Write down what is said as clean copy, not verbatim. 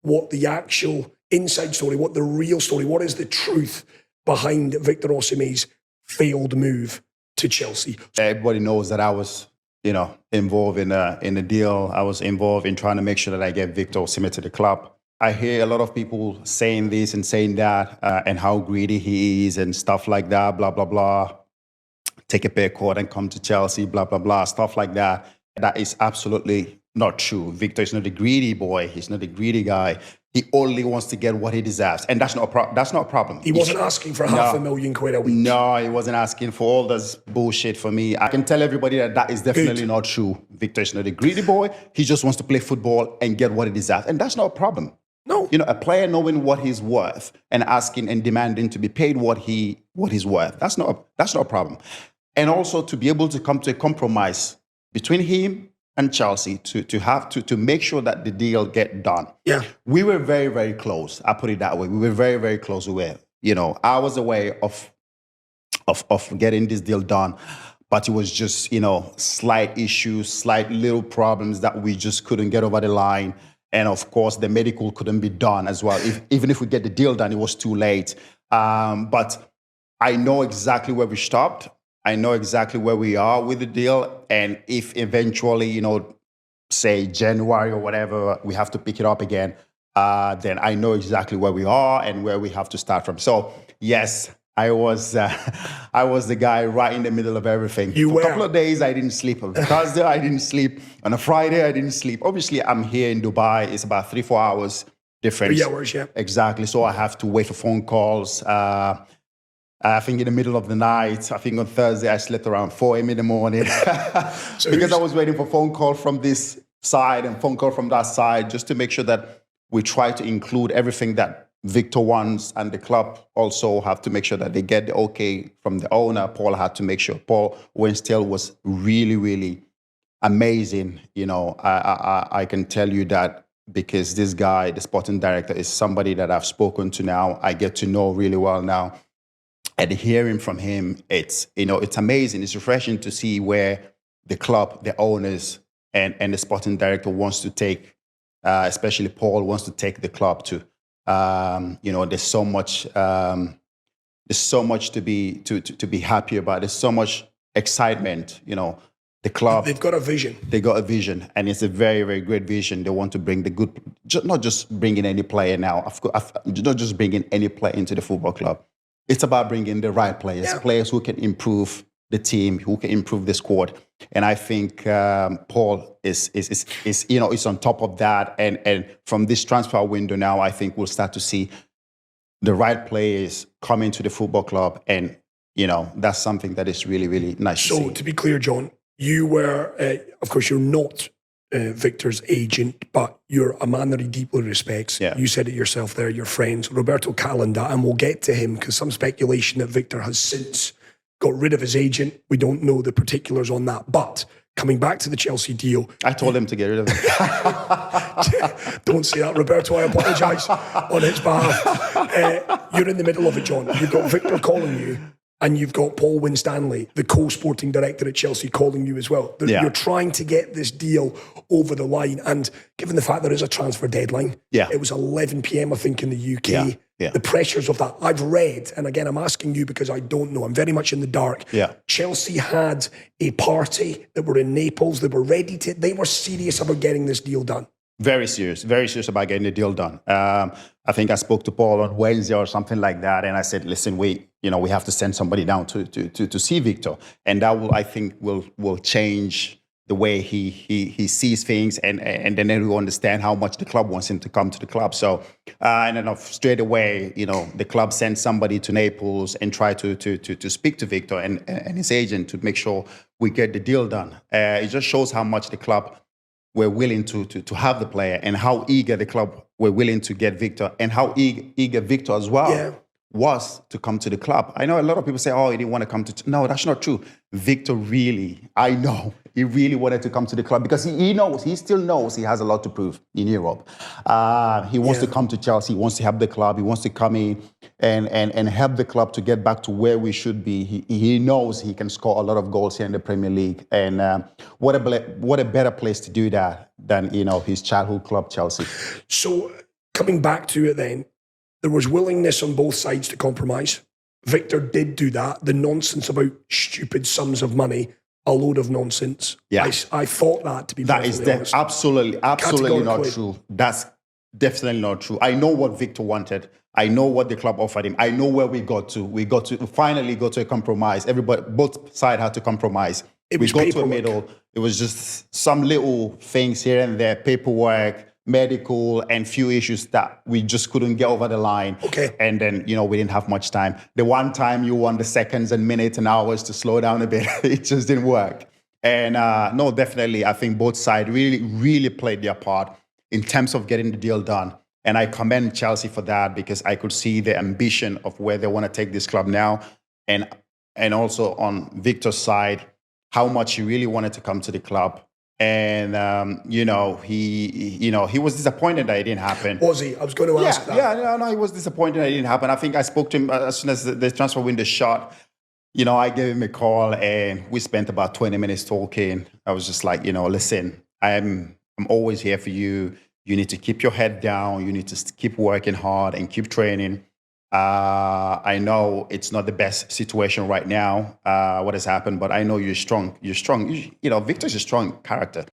what the actual inside story, what the real story, what is the truth behind Victor Osimhen's failed move to Chelsea? Everybody knows that I was, involved in a deal. I was involved in trying to make sure that I get Victor Osimhen to the club. I hear a lot of people saying this and saying that, and how greedy he is and stuff like that, blah, blah, blah. Take a pay cut and come to Chelsea, blah, blah, blah, stuff like that. That is absolutely not true. Victor is not a greedy boy. He's not a greedy guy. He only wants to get what he deserves. And that's not a problem. He wasn't asking for £500,000 a week. No, he wasn't asking for all this bullshit for me. I can tell everybody that is definitely not true. Victor is not a greedy boy. He just wants to play football and get what he deserves. And that's not a problem. No. A player knowing what he's worth and asking and demanding to be paid what he's worth. That's not a problem. And also to be able to come to a compromise between him and Chelsea to make sure that the deal get done. Yeah. We were very, very close. I put it that way. We were very, very close. We were, hours away of getting this deal done. But it was just, slight issues, slight little problems that we just couldn't get over the line. And of course, the medical couldn't be done as well. Even if we get the deal done, it was too late. But I know exactly where we stopped. I know exactly where we are with the deal. And if eventually, say January or whatever, we have to pick it up again, then I know exactly where we are and where we have to start from. So yes, I was the guy right in the middle of everything. For a couple of days, I didn't sleep. On Thursday, I didn't sleep. On a Friday, I didn't sleep. Obviously, I'm here in Dubai. It's about 3-4 hours difference. 3 hours, yeah. Exactly. So I have to wait for phone calls. I think in the middle of the night, I think on Thursday, I slept around 4 a.m. in the morning because I was waiting for phone call from this side and phone call from that side just to make sure that we try to include everything that Victor wants, and the club also have to make sure that they get the okay from the owner. Paul had to make sure. Paul Winstill was really, really amazing. I can tell you that because this guy, the sporting director, is somebody that I've spoken to now. I get to know really well now. And hearing from him, it's amazing. It's refreshing to see where the club, the owners, and the sporting director wants to take, especially Paul wants to take the club to. There's so much to be happy about. There's so much excitement. The club, they've got a vision. They got a vision, and it's a very, very great vision. They want to bring the good, not just bringing any player now. Not just bringing any player into the football club. It's about bringing the right players, players who can improve the team, who can improve the squad. And I think Paul is on top of that. And from this transfer window now, I think we'll start to see the right players come into the football club. And, that's something that is really, really nice to see. So to be clear, John, you were, of course, you're not Victor's agent, but you're a man that he deeply respects. Yeah. You said it yourself there, your friends, Roberto Calenda, and we'll get to him because some speculation that Victor has since got rid of his agent. We don't know the particulars on that. But coming back to the Chelsea deal. I told him to get rid of him. Don't say that, Roberto. I apologise on his behalf. You're in the middle of it, John. You've got Victor calling you. And you've got Paul Winstanley, the co-sporting director at Chelsea, calling you as well. You're trying to get this deal over the line. And given the fact there is a transfer deadline, it was 11 p.m, I think, in the UK. The pressures of that. I've read, and again, I'm asking you because I don't know. I'm very much in the dark. Chelsea had a party that were in Naples. They were serious about getting this deal done. Very serious about getting the deal done. I think I spoke to Paul on Wednesday or something like that, and I said, "Listen, we have to send somebody down to see Victor, and that will change the way he sees things, and then he will understand how much the club wants him to come to the club." So, and then straight away, the club sent somebody to Naples and try to speak to Victor and his agent to make sure we get the deal done. It just shows how much the club were willing to have the player, and how eager the club were willing to get Victor, and how eager Victor as well was to come to the club. I know a lot of people say, "Oh, he didn't want to come to..." No, that's not true. Victor really, I know, he really wanted to come to the club because he still knows he has a lot to prove in Europe. He wants to come to Chelsea, he wants to help the club, he wants to come in and help the club to get back to where we should be. He knows he can score a lot of goals here in the Premier League. And what a better place to do that than, his childhood club, Chelsea. So coming back to it then, there was willingness on both sides to compromise. Victor did do that. The nonsense about stupid sums of money, a load of nonsense. Yeah. I thought that, to be That is honest. absolutely not true. That's definitely not true. I know what Victor wanted. I know what the club offered him. I know where we got to. We finally got to a compromise. Everybody, both sides had to compromise. We got to a middle. It was just some little things here and there, paperwork, medical, and few issues that we just couldn't get over the line. Okay. And then, we didn't have much time. The one time you want the seconds and minutes and hours to slow down a bit, it just didn't work. And no, definitely, I think both sides really, really played their part in terms of getting the deal done. And I commend Chelsea for that, because I could see the ambition of where they want to take this club now. And also on Victor's side, how much he really wanted to come to the club. And, he was disappointed that it didn't happen. Was he? I was going to ask that. Yeah, no, he was disappointed that it didn't happen. I think I spoke to him as soon as the transfer window shut. I gave him a call and we spent about 20 minutes talking. I was just like, listen, I'm always here for you. You need to keep your head down. You need to keep working hard and keep training. I know it's not the best situation right now, what has happened, but I know you're strong. Victor's a strong character.